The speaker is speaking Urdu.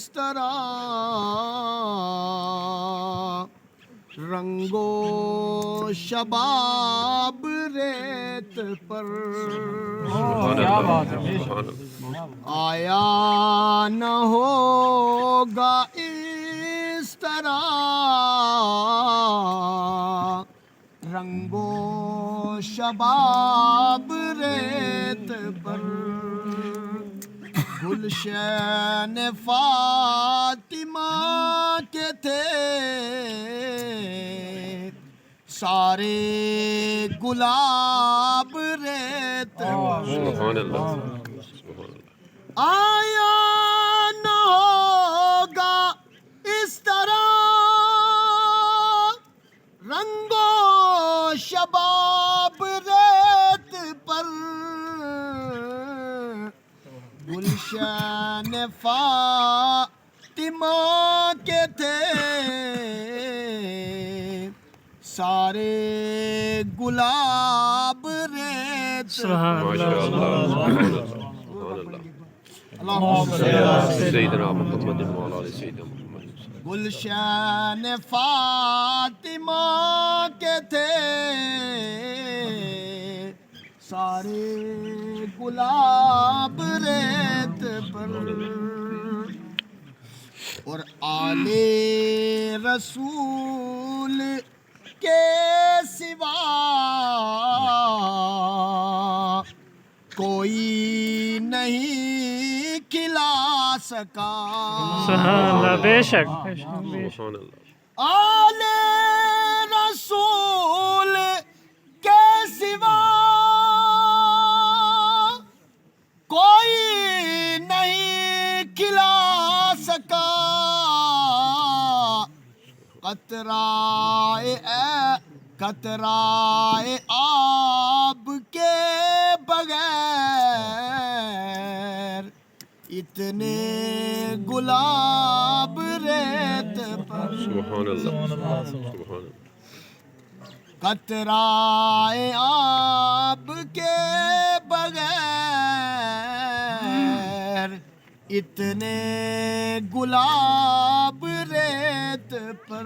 اس طرح رنگو شباب ریت پر کیا بات ہے، آیا نہ ہوگا اس طرح رنگو شباب ریت پر گلشن فاطمہ کے تھے سارے گلاب ریت پر سبحان اللہ آیا نہ ہوگا اس طرح رنگو شباب ریت پر گلشن فاطمہ کے تھے سارے گلاب ریت ماشاء اللہ اللہم سیدنا محمد وعلی آل سیدنا محمد گلشن فاطمہ کے تھے سارے گلاب ریت پر اور آل رسول کے سوا کوئی نہیں کھلا سکا سبحان اللہ، بے شک سبحان اللہ آل رسول کے سوا کوئی نہیں کھلا سکا قطرہ آب کے بغیر اتنے گلاب ریت پر سبحان اللہ سبحان اللہ قطرہ آب کے بغیر اتنے گلاب ریت پر